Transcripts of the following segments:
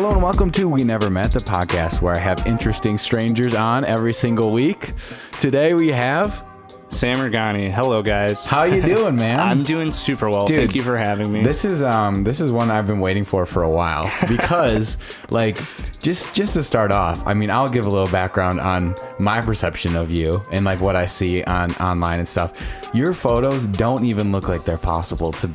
Hello and welcome to We Never Met, the podcast where I have interesting strangers on every single week. Today we have Sam or Ghani. Hello, guys. How you doing, man? I'm doing super well. Dude, thank you for having me. This is one I've been waiting for a while because like just to start off, I mean, I'll give a little background on my perception of you and like what I see online and stuff. Your photos don't even look like they're possible to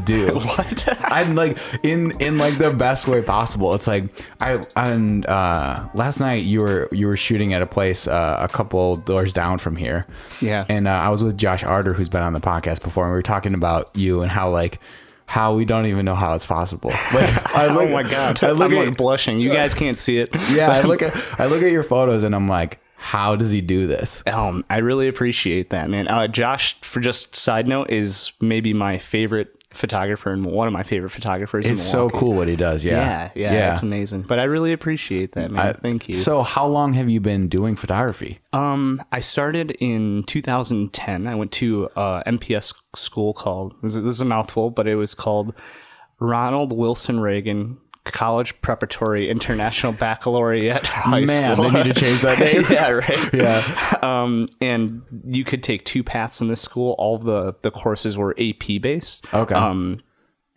do. What? I'm like in like the best way possible. It's like last night you were shooting at a place a couple doors down from here. Yeah. And I was with Josh Arter, who's been on the podcast before, and we were talking about you and how we don't even know how it's possible. Like, oh my god, I'm like blushing. You guys can't see it. Yeah, I look at your photos and I'm like, how does he do this? I really appreciate that, man. Josh, for just side note, is maybe my favorite photographer and one of my favorite photographers. It's so cool what he does. Yeah, it's amazing. But I really appreciate that, man. Thank you. So how long have you been doing photography? I started in 2010. I went to MPS school called, this is a mouthful, but it was called Ronald Wilson Reagan College Preparatory International Baccalaureate High Man, School. they need to change that name. Yeah, right. Yeah. And you could take two paths in this school. All of the courses were AP based. Okay.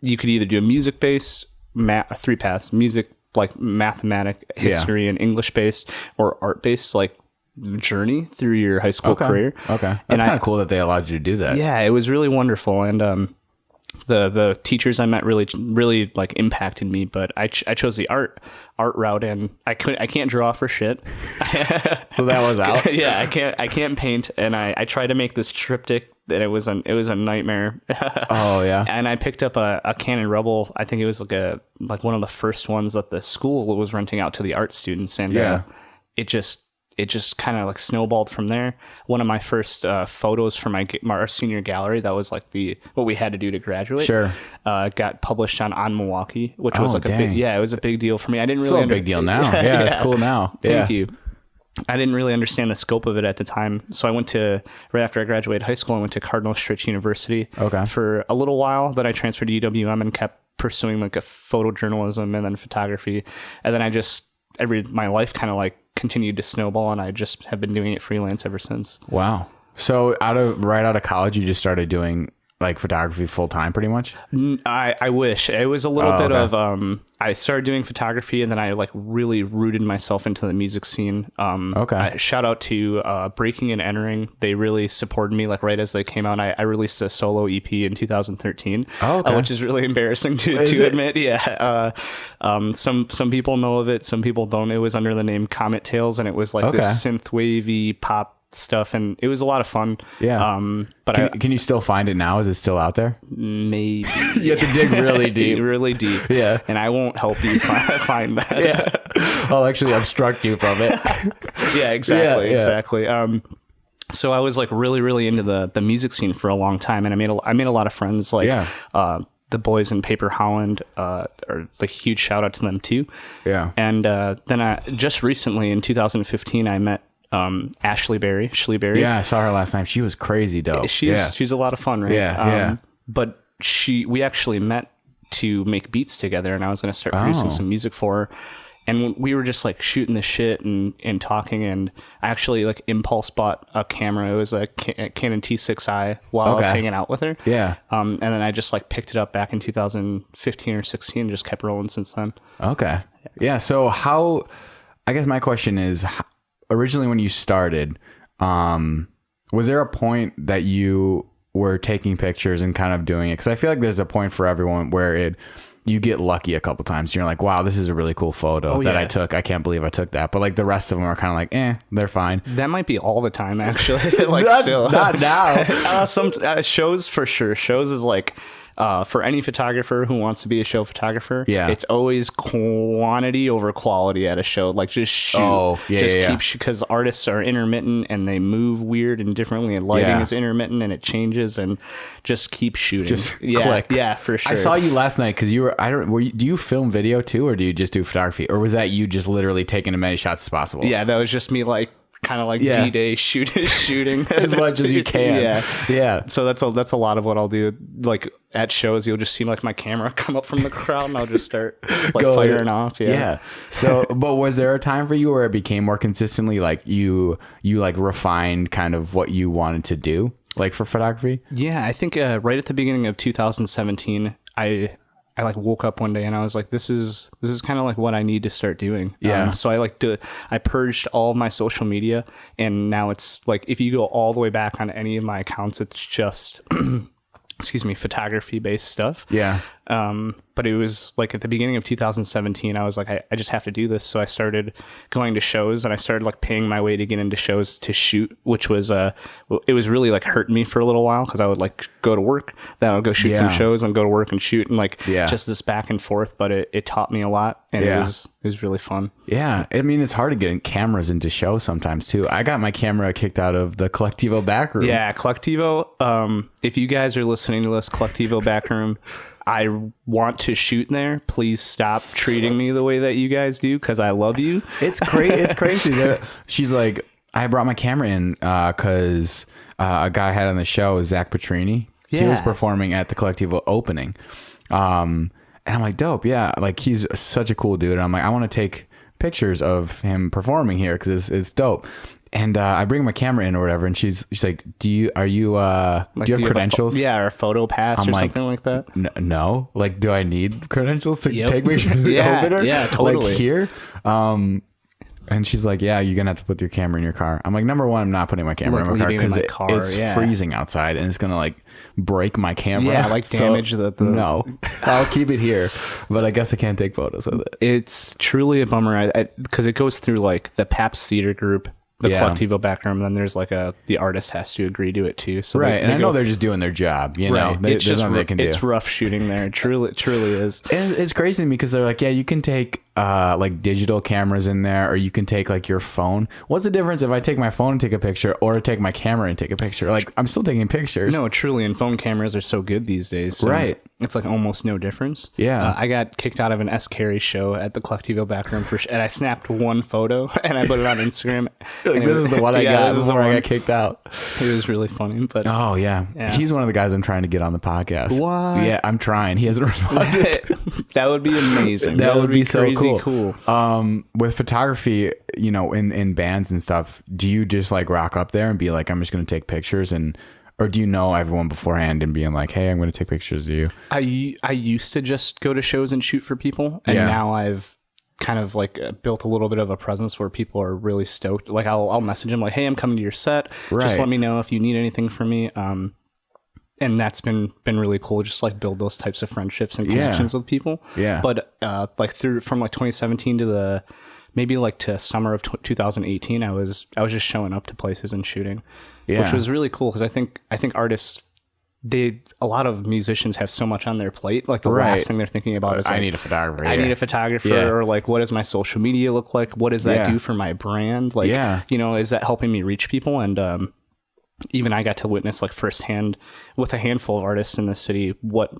You could either do a music based, three paths: music, like mathematics, history, and English based, or art based, like journey through your high school career. Okay. That's kind of cool that they allowed you to do that. Yeah, it was really wonderful. And the teachers I met really like impacted me, but I chose the art route, and I can't draw for shit. So that was out. Yeah, I can't paint, and I tried to make this triptych, and it was a nightmare. Oh yeah. And I picked up a Canon Rebel. I think it was like one of the first ones that the school was renting out to the art students, and it just kind of like snowballed from there. One of my first photos from our senior gallery, that was like what we had to do to graduate. Sure. Got published on Milwaukee, which was like it was a big deal for me. I didn't It's really a big deal now. Yeah, it's cool now. Thank you. I didn't really understand the scope of it at the time. So I went right after I graduated high school, I went to Cardinal Stritch University for a little while. Then I transferred to UWM and kept pursuing like a photojournalism and then photography. And then I just, my life kind of like continued to snowball, and I just have been doing it freelance ever since. Wow. So right out of college, you just started doing like photography full time pretty much? I wish. It was a little bit of, I started doing photography, and then I like really rooted myself into the music scene. Shout out to Breaking and Entering. They really supported me like right as they came out. I released a solo EP in 2013, which is really embarrassing to admit. Yeah. Some people know of it. Some people don't. It was under the name Comet Tales, and it was like this synth wavy pop stuff, and it was a lot of fun. But can you still find it now? Is it still out there? Maybe. You have to dig really deep. Really deep. Yeah. And I won't help you find that. Yeah. I'll actually obstruct you from it. Yeah, exactly. Yeah. Exactly. So I was like really into the music scene for a long time, and I made a lot of friends, like the boys in Paper Holland, are like huge shout out to them too. Yeah. And then I just recently in 2015 I met Ashley Berry. Yeah, I saw her last night. She was crazy dope. She's a lot of fun, right? Yeah. But we actually met to make beats together, and I was going to start producing some music for her. And we were just like shooting the shit and talking, and I actually like impulse bought a camera. It was a Canon T6i while I was hanging out with her. Yeah. And then I just like picked it up back in 2015 or 16 and just kept rolling since then. Okay. Yeah. So I guess my question is, originally when you started, was there a point that you were taking pictures and kind of doing it? Because I feel like there's a point for everyone where you get lucky a couple times. You're like, wow, this is a really cool photo that I took. I can't believe I took that. But like the rest of them are kind of like, they're fine. That might be all the time, actually. Like not now. Some shows for sure. Shows is like, for any photographer who wants to be a show photographer, it's always quantity over quality at a show. Like just shoot, keep because artists are intermittent and they move weird and differently, and lighting is intermittent and it changes, and just keep shooting. Just click. Yeah, for sure. I saw you last night because do you film video too, or do you just do photography, or was that you just literally taking as many shots as possible? Yeah, that was just me like kind of like D-Day shooting as much as you can. Yeah. So that's a lot of what I'll do. Like at shows, you'll just see like my camera come up from the crowd, and I'll just start like firing off. Yeah. So, but was there a time for you where it became more consistently like you like refined kind of what you wanted to do, like for photography? Yeah, I think right at the beginning of 2017, I like woke up one day and I was like, this is kind of like what I need to start doing. Yeah. So I purged all of my social media, and now it's like, if you go all the way back on any of my accounts, it's just, photography based stuff. Yeah. But it was like at the beginning of 2017, I was like, I just have to do this. So I started going to shows, and I started like paying my way to get into shows to shoot, which was, it was really like hurting me for a little while, because I would like go to work, then I would go shoot some shows and go to work and shoot, and like just this back and forth. But it taught me a lot, and it was really fun. Yeah. I mean, it's hard to get cameras into shows sometimes too. I got my camera kicked out of the Collectivo back room. Yeah. Collectivo. If you guys are listening to this, Collectivo back room, I want to shoot there. Please stop treating me the way that you guys do, because I love you. It's crazy. It's crazy. She's like, I brought my camera in because a guy I had on the show, Zach Petrini. Yeah. He was performing at the Collectivo opening. And I'm like, dope. Yeah. Like, he's such a cool dude. And I'm like, I want to take pictures of him performing here because it's dope. And I bring my camera in or whatever, and she's like, do you have credentials? Or a photo pass or something like that? No. Like, do I need credentials to take pictures of the opener? Yeah, totally. Like here? And she's like, yeah, you're going to have to put your camera in your car. I'm like, number one, I'm not putting my camera in my car because it's freezing outside, and it's going to like break my camera. Yeah, like damage No, I'll keep it here, but I guess I can't take photos with it. It's truly a bummer because it goes through like the Pabst Theater Group, the Collectivo backroom, and then there's like the artist has to agree to it too. So and I know they're just doing their job, you know. There's nothing they can do. It's rough shooting there. It truly is. And it's crazy to me because they're like, yeah, you can take like digital cameras in there, or you can take like your phone. What's the difference if I take my phone and take a picture, or take my camera and take a picture? Like, I'm still taking pictures. No, truly, and phone cameras are so good these days. So right. It's like almost no difference. Yeah. I got kicked out of an S. Carey show at the Collectivo backroom and I snapped one photo and I put it on Instagram. Like, this is the one I got before I got kicked out. It was really funny. But oh yeah. He's one of the guys I'm trying to get on the podcast. What? Yeah, I'm trying. He hasn't responded. That would be amazing. That would be so crazy cool. With photography, you know, in bands and stuff, do you just like rock up there and be like, I'm just going to take pictures, or do you know everyone beforehand and being like, hey, I'm going to take pictures of you? I used to just go to shows and shoot for people, and now I've kind of like built a little bit of a presence where people are really stoked. Like I'll message them like, hey, I'm coming to your set. Right. Just let me know if you need anything from me. And that's been really cool. Just like build those types of friendships and connections with people. Yeah. But like from like 2017 to to summer of 2018, I was just showing up to places and shooting, which was really cool because I think artists, a lot of musicians have so much on their plate. Like the last thing they're thinking about is like, I need a photographer. I need a photographer, or like, what does my social media look like? What does that do for my brand? Like, you know, is that helping me reach people? And even I got to witness like firsthand with a handful of artists in the city what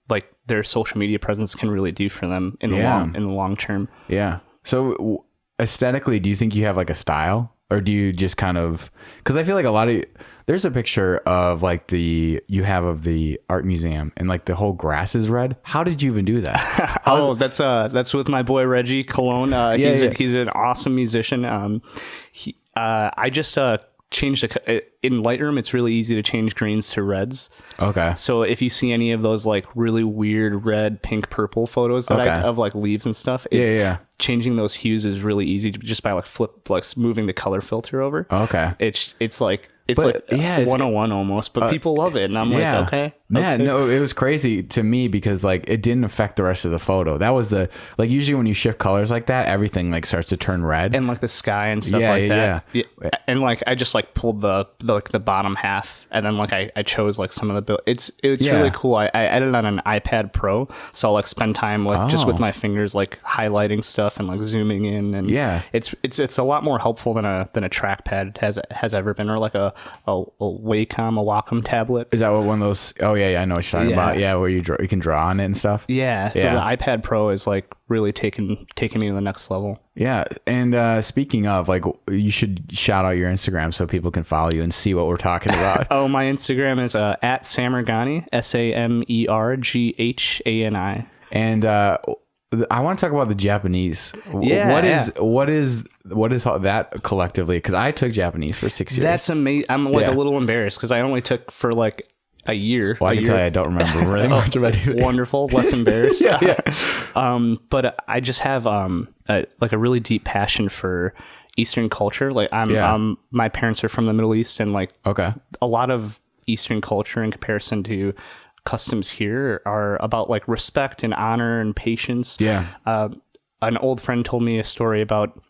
like their social media presence can really do for them in the long term. Yeah. So aesthetically, do you think you have like a style, or do you just kind of, because I feel like there's a picture of like you have of the art museum and like the whole grass is red. How did you even do that? That's with my boy Reggie Cologne. He's an awesome musician. I just changed in Lightroom. It's really easy to change greens to reds. Okay. So if you see any of those like really weird red, pink, purple photos that of like leaves and stuff, changing those hues is really easy just by like moving the color filter over. Okay. It's like 101 almost, but people love it, and I'm like, okay. Yeah, no, it was crazy to me because like it didn't affect the rest of the photo. That was like usually when you shift colors like that, everything like starts to turn red, and like the sky and stuff like that. Yeah. And like I just like pulled the bottom half, and then like I chose like some of the it's really cool. I edited on an iPad Pro, so I'll like spend time like just with my fingers like highlighting stuff and like zooming in, and it's a lot more helpful than a trackpad has ever been, or like a Wacom tablet. Is that what one of those? Oh yeah, I know what you're talking about. Yeah, where you can draw on it and stuff. Yeah. So the iPad Pro is like really taking me to the next level. Yeah. And speaking of, like, you should shout out your Instagram so people can follow you and see what we're talking about. Oh, my Instagram is at Samerghani, SAMERGHANI. And I want to talk about the Japanese. What is that collectively? Because I took Japanese for 6 years. That's amazing. I'm like a little embarrassed because I only took for like a year. Well, I can tell you I don't remember really much about it. Wonderful. Less embarrassed. But I just have a really deep passion for Eastern culture. Like my parents are from the Middle East, and like a lot of Eastern culture in comparison to customs here are about like respect and honor and patience. An old friend told me a story about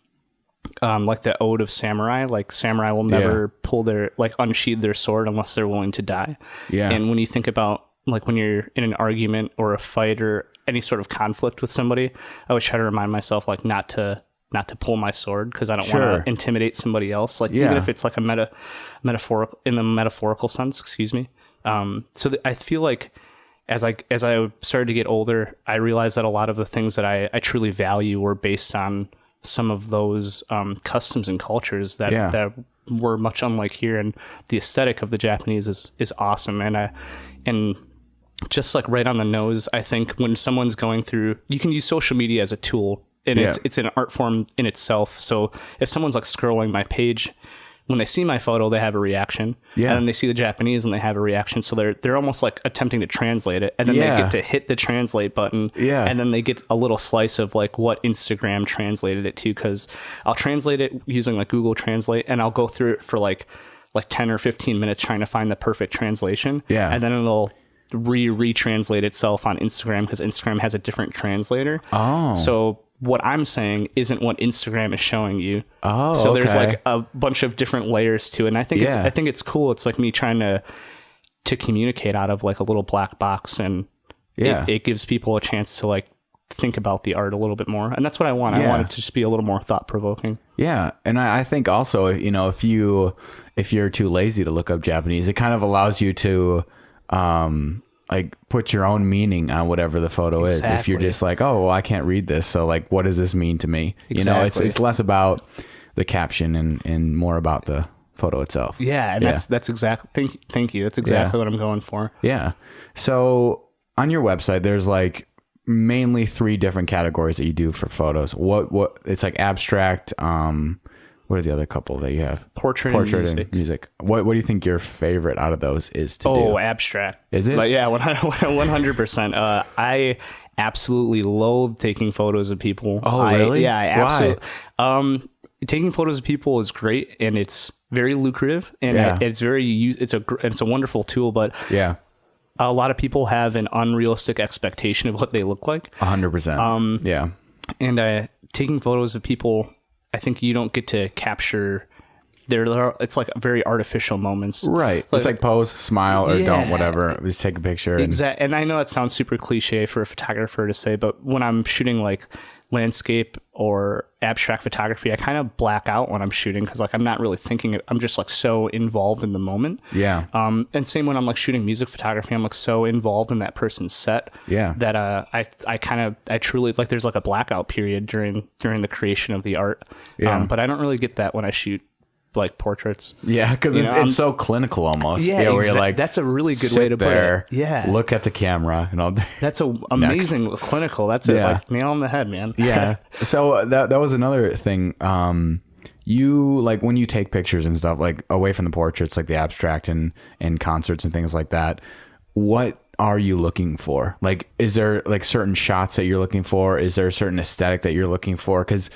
like the ode of samurai. Like samurai will never pull their unsheathe their sword unless they're willing to die. And when you think about like when you're in an argument or a fight or any sort of conflict with somebody, I always try to remind myself like not to pull my sword because I don't want to intimidate somebody else. Like even if it's like a metaphorical sense, excuse me. I feel like as I started to get older, I realized that a lot of the things that I truly value were based on some of those customs and cultures that were much unlike here. And the aesthetic of the Japanese is awesome. And just like right on the nose, I think when someone's going through, you can use social media as a tool, and it's an art form in itself. So if someone's like scrolling my page, when they see my photo, they have a reaction. And then they see the Japanese and they have a reaction. So they're almost like attempting to translate it. And then they get to hit the translate button. And then they get a little slice of like what Instagram translated it to. Because I'll translate it using like Google Translate, and I'll go through it for like 10 or 15 minutes trying to find the perfect translation. And then it'll retranslate itself on Instagram because Instagram has a different translator. So what I'm saying isn't what Instagram is showing you. So there's like a bunch of different layers to it. And I think it's cool. It's like me trying to communicate out of like a little black box, and it gives people a chance to like think about the art a little bit more. And that's what I want. I want it to just be a little more thought provoking. Yeah. And I think also, you know, if you're too lazy to look up Japanese, it kind of allows you to, like put your own meaning on whatever the photo is. If you're just like, oh, well, I can't read this, so like, what does this mean to me? You know, it's less about the caption and more about the photo itself. And that's exactly. Thank you. That's exactly what I'm going for. Yeah. So on your website, there's like mainly 3 different categories that you do for photos. What it's like abstract. What are the other couple that you have? Portrait and music. What do you think your favorite out of those is to do? Oh, abstract. Is it? Like, yeah, 100%. I absolutely loathe taking photos of people. Oh, really? I absolutely. Why? Taking photos of people is great, and it's very lucrative, and it's a wonderful tool. But a lot of people have an unrealistic expectation of what they look like. 100%. And taking photos of people, I think you don't get to capture it's like very artificial moments. Right. It's like pose, smile, or don't, whatever. Just take a picture. Exactly. And I know that sounds super cliche for a photographer to say, but when I'm shooting like landscape or abstract photography, I kind of black out when I'm shooting because like I'm not really thinking. I'm just like so involved in the moment. And same when I'm like shooting music photography, I'm like so involved in that person's set. That I truly like. There's like a blackout period during the creation of the art. But I don't really get that when I shoot like portraits. Because it's so clinical almost. Where you're like, that's a really good way to put it. Look at the camera and all. That's a amazing clinical. That's it. Like nail on the head, man. So that was another thing. You like when you take pictures and stuff like away from the portraits, like the abstract and concerts and things like that. What are you looking for? Like, is there like certain shots that you're looking for? Is there a certain aesthetic that you're looking for? Because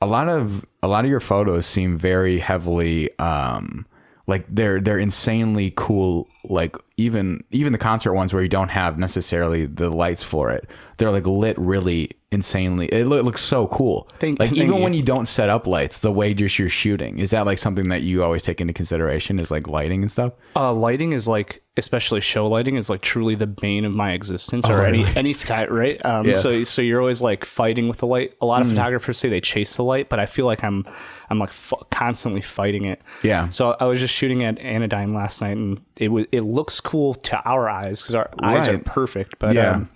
a lot of your photos seem very heavily like they're insanely cool. Like even the concert ones where you don't have necessarily the lights for it, they're like lit really insanely. It looks so cool. Even when you don't set up lights, the way you're shooting, is that like something that you always take into consideration is like lighting and stuff? Lighting is like especially show lighting is like truly the bane of my existence, or any right. So you're always like fighting with the light. A lot of photographers say they chase the light, but I feel like I'm like constantly fighting it. Yeah. So I was just shooting at Anodyne last night, and it looks cool to our eyes because our eyes are perfect, but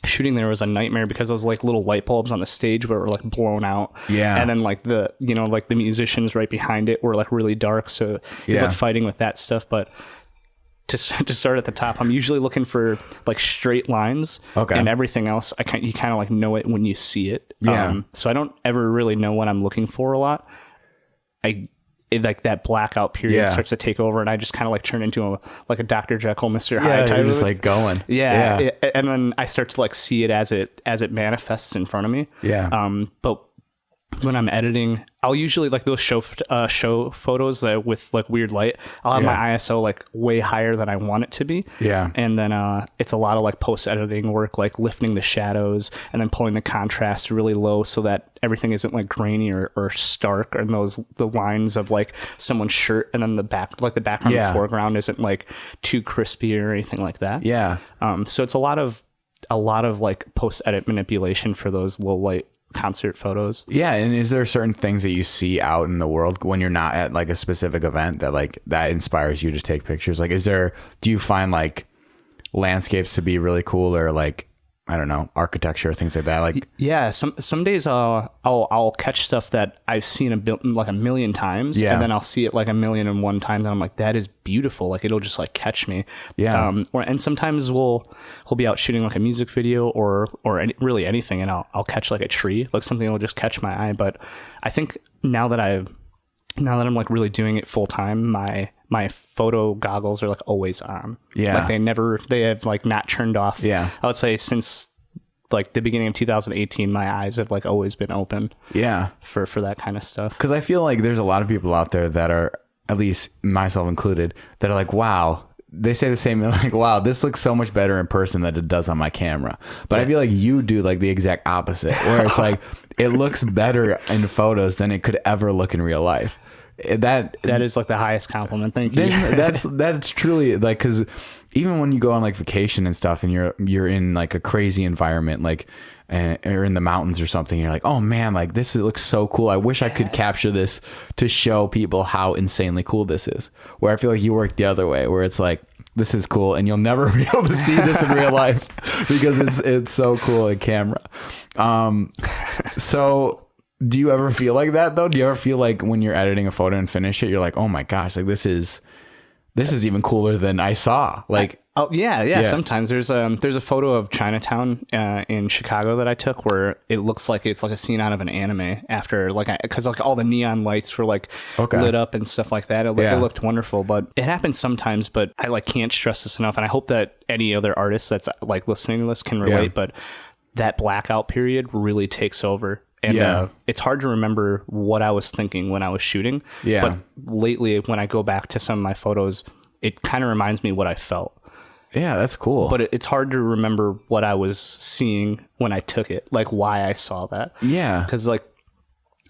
shooting there was a nightmare because those like little light bulbs on the stage were like blown out. Yeah. And then like the musicians right behind it were like really dark. So it's like fighting with that stuff. But to start at the top, I'm usually looking for like straight lines. Okay. And everything else, you kind of like know it when you see it. Yeah. So I don't ever really know what I'm looking for a lot. Like that blackout period starts to take over, and I just kind of like turn into a Dr. Jekyll, Mr. Hyde type. You're just like going. Yeah. And then I start to like see it as it manifests in front of me. Yeah. But when I'm editing, I'll usually like those show photos with like weird light. I'll have my ISO like way higher than I want it to be. Yeah. And then it's a lot of like post editing work, like lifting the shadows and then pulling the contrast really low so that everything isn't like grainy or stark, and the lines of like someone's shirt and then the background and foreground isn't like too crispy or anything like that. Yeah. So it's a lot of like post edit manipulation for those low light concert photos. Yeah. And is there certain things that you see out in the world when you're not at like a specific event that inspires you to take pictures? Like, do you find like landscapes to be really cool, or like, I don't know, architecture, things like that? Like, yeah, some days I'll catch stuff that I've seen like a million times, and then I'll see it like 1,000,001 times, and I'm like, that is beautiful. Like, it'll just like catch me. Yeah. And sometimes we'll be out shooting like a music video or really anything, and I'll catch like a tree, like something that'll just catch my eye. But I think now that I'm like really doing it full time, my photo goggles are like always on. Yeah. Like they have like not turned off. Yeah. I would say since like the beginning of 2018, my eyes have like always been open. Yeah. For that kind of stuff. Cause I feel like there's a lot of people out there that are, at least myself included, that are like, wow, they say the same, like, wow, this looks so much better in person than it does on my camera. But I feel like you do like the exact opposite, where it's like, it looks better in photos than it could ever look in real life. That is like the highest compliment. Thank you. That's truly like, because even when you go on like vacation and stuff, and you're in like a crazy environment, like or in the mountains or something, you're like, oh man, like this looks so cool. I wish I could capture this to show people how insanely cool this is. Where I feel like you work the other way, where it's like, this is cool, and you'll never be able to see this in real life because it's so cool in camera. So do you ever feel like that though? Do you ever feel like when you're editing a photo and finish it, you're like, oh my gosh, like this is even cooler than I saw? Like, yeah. Sometimes there's a photo of Chinatown in Chicago that I took where it looks like it's like a scene out of an anime after because like all the neon lights were like lit up and stuff like that. It looked wonderful, but it happens sometimes. But I like can't stress this enough, and I hope that any other artist that's like listening to this can relate. But that blackout period really takes over. And it's hard to remember what I was thinking when I was shooting. Yeah. But lately, when I go back to some of my photos, it kind of reminds me what I felt. Yeah, that's cool. But it's hard to remember what I was seeing when I took it, like why I saw that. Yeah. Because like,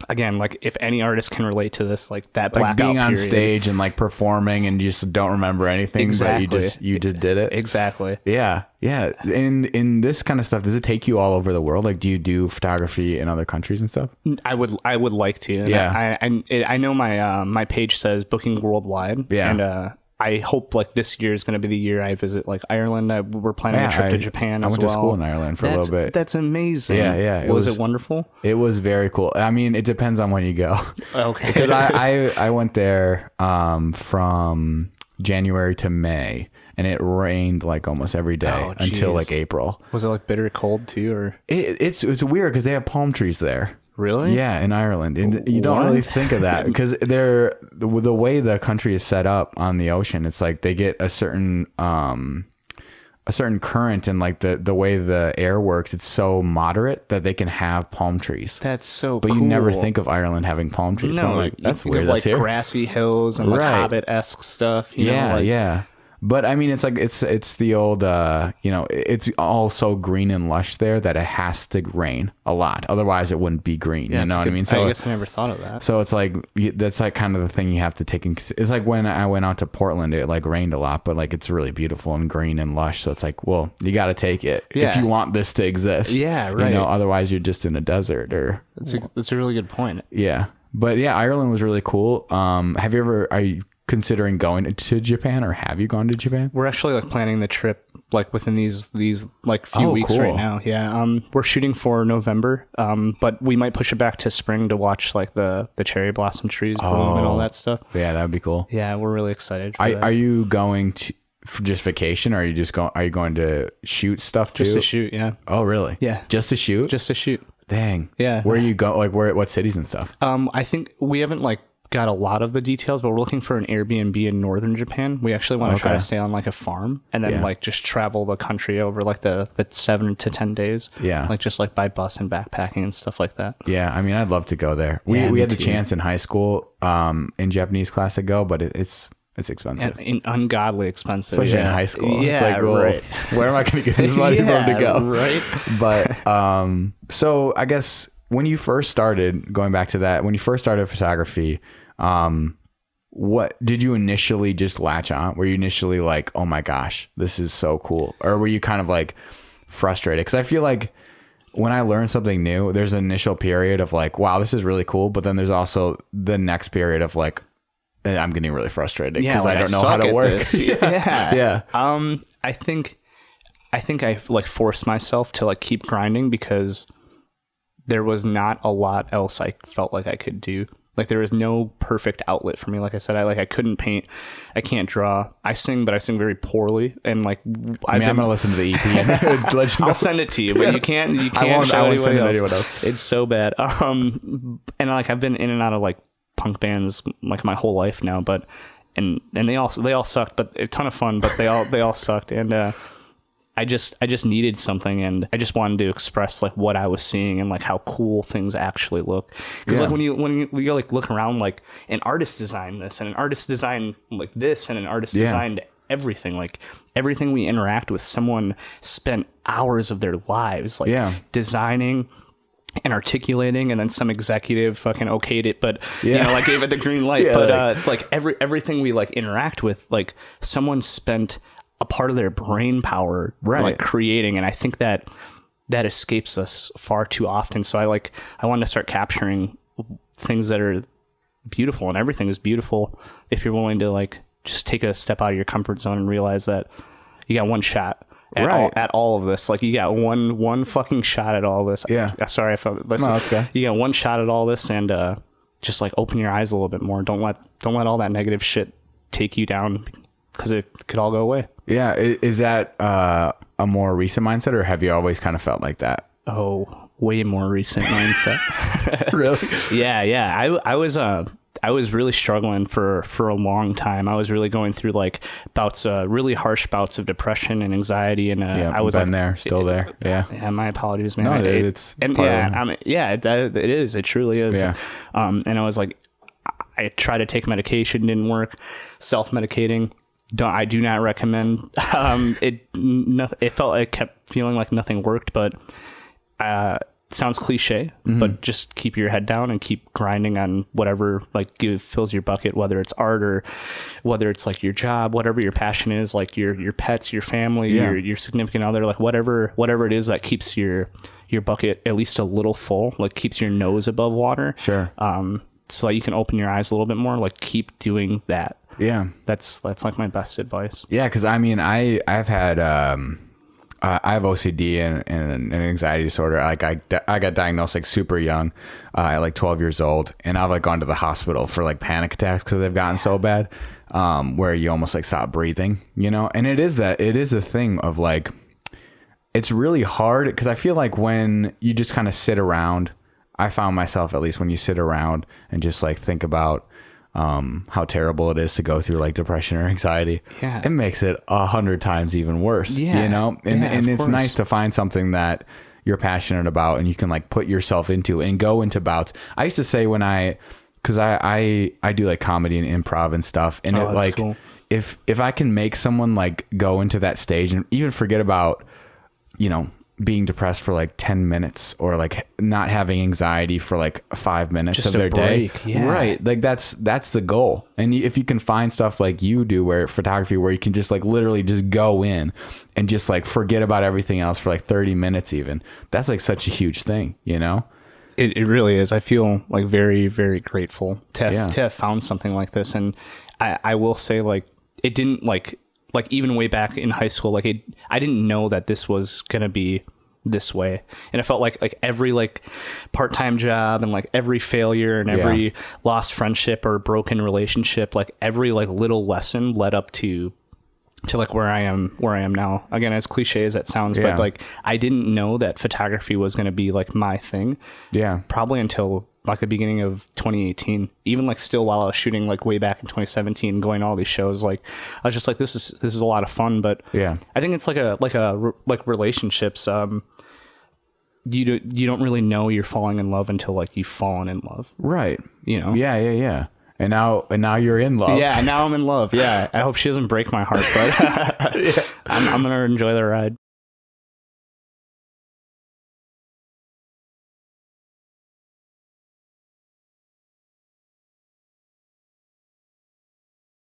again, like if any artist can relate to this, like that blackout like being on period, stage and like performing and you just don't remember anything, exactly. But you just did it. Exactly. Yeah. Yeah. In this kind of stuff, does it take you all over the world? Like, do you do photography in other countries and stuff? I would like to. Yeah. I know my page says booking worldwide. Yeah. And I hope like this year is going to be the year I visit like Ireland. We're planning a trip to Japan as well. I went to school in Ireland for a little bit. That's amazing. Yeah. Was it wonderful? It was very cool. I mean, it depends on when you go. Okay. Because I went there from January to May, and it rained like almost every day until like April. Was it like bitter cold too, or? It's weird because they have palm trees there. Really? Yeah, in Ireland. And you don't really think of that because the way the country is set up on the ocean, it's like they get a certain current, and like the way the air works, it's so moderate that they can have palm trees. That's so But cool. you never think of Ireland having palm trees. No, like, that's weird. Like grassy hills and like Hobbit-esque stuff. Yeah. But I mean, it's like, it's the old, it's all so green and lush there that it has to rain a lot. Otherwise it wouldn't be green. You know what I mean? So I guess I never thought of that. So it's like, that's like kind of the thing you have to take in. It's like when I went out to Portland, it like rained a lot, but like it's really beautiful and green and lush. So it's like, well, you got to take it if you want this to exist. Yeah, right. Otherwise you're just in a desert that's a really good point. Yeah. But yeah, Ireland was really cool. Are you considering going to Japan, or have you gone to Japan? We're actually like planning the trip like within these like few weeks right now. Yeah. We're shooting for November. But we might push it back to spring to watch like the cherry blossom trees bloom and all that stuff. Yeah, that would be cool. Yeah, we're really excited for that. Are you going to for just vacation, or are you going to shoot stuff too? Just to shoot, yeah. Oh, really? Yeah. Just to shoot? Just to shoot. Dang. Yeah. Where you go? Like what cities and stuff? I think we haven't like got a lot of the details, but we're looking for an Airbnb in northern Japan. We actually want to try to stay on like a farm and then like just travel the country over like the 7 to 10 days. Yeah. Like just like by bus and backpacking and stuff like that. Yeah. I mean, I'd love to go there. We had the chance in high school, in Japanese class to go, but it's expensive. And ungodly expensive. Especially in high school. Yeah, it's like, well, right. Where am I going to get this money from to go? Right. But, so I guess when you first started, going back to that, when you first started photography, what did you initially just latch on? Were you initially like, oh my gosh, this is so cool? Or were you kind of like frustrated? Because I feel like when I learn something new, there's an initial period of like, wow, this is really cool. But then there's also the next period of like, I'm getting really frustrated because I don't know how to work. Yeah. I think I like forced myself to like keep grinding because there was not a lot else I felt like I could do. Like there was no perfect outlet for me. Like I said, I couldn't paint. I can't draw. I sing, but I sing very poorly. And like, I'm going to listen to the EP and let you know. I'll send it to you, but you can't I won't send it to anyone else. It's so bad. And like, I've been in and out of like punk bands like my whole life now, but, and they all sucked, but a ton of fun, but they all sucked. And, I just needed something, and I just wanted to express like what I was seeing and like how cool things actually look. Because like when you like look around, like an artist designed this, and an artist designed like this, and an artist designed everything. Like everything we interact with, someone spent hours of their lives like designing and articulating, and then some executive fucking okayed it, but you know, like gave it the green light. But like everything we like interact with, like someone spent a part of their brain power like creating, and I think that escapes us far too often. So I wanted to start capturing things that are beautiful, and everything is beautiful if you're willing to like just take a step out of your comfort zone and realize that you got one shot at all of this. Like you got one fucking shot at all this. Sorry if that's okay. You got one shot at all this, and just like open your eyes a little bit more. Don't let all that negative shit take you down, because it could all go away. Yeah. Is that a more recent mindset, or have you always kind of felt like that? Oh, way more recent mindset. Really? Yeah. I was really struggling for a long time. I was really going through like really harsh bouts of depression and anxiety. And I was still there. Yeah. Yeah. My apologies, man. No, it's it is. It truly is. Yeah. And I was like, I tried to take medication, didn't work. Self-medicating. I do not recommend. It kept feeling like nothing worked, but it sounds cliche, but just keep your head down and keep grinding on whatever like fills your bucket, whether it's art or whether it's like your job, whatever your passion is, like your pets, your family, your significant other, like whatever it is that keeps your bucket at least a little full, like keeps your nose above water. Sure. So that you can open your eyes a little bit more, like keep doing that. Yeah. That's like my best advice. Yeah. Cause I mean, I've had, I have OCD and an anxiety disorder. Like I got diagnosed like super young, at like 12 years old. And I've like gone to the hospital for like panic attacks, cause they've gotten so bad, where you almost like stop breathing, you know? And it is a thing of like, it's really hard. Cause I feel like when you just kind of sit around, I found myself, at least when you sit around and just like think about how terrible it is to go through like depression or anxiety, it makes it 100 times even worse, you know? And it's nice to find something that you're passionate about and you can like put yourself into and go into bouts. I used to say cause I do like comedy and improv and stuff, and cool. if I can make someone like go into that stage and even forget about, you know, being depressed for like 10 minutes or like not having anxiety for like 5 minutes just of their break. day. Yeah. Right. Like that's the goal. And if you can find stuff like you do where photography, where you can just like literally just go in and just like forget about everything else for like 30 minutes even, that's like such a huge thing, you know? It really is. I feel like very, very grateful to have found something like this. And I will say, like, it didn't like even way back in high school, like I didn't know that this was going to be this way. And it felt like every like part-time job and like every failure and every lost friendship or broken relationship, like every like little lesson led up to like where I am now. Again, as cliche as that sounds, but like I didn't know that photography was going to be like my thing. Yeah. Probably until like the beginning of 2018, even like still while I was shooting like way back in 2017, going to all these shows, like I was just like, this is a lot of fun. But I think it's like relationships. You don't really know you're falling in love until like you've fallen in love. Right. You know? Yeah. And now you're in love. Yeah. Now I'm in love. Yeah. I hope she doesn't break my heart, but I'm going to enjoy the ride.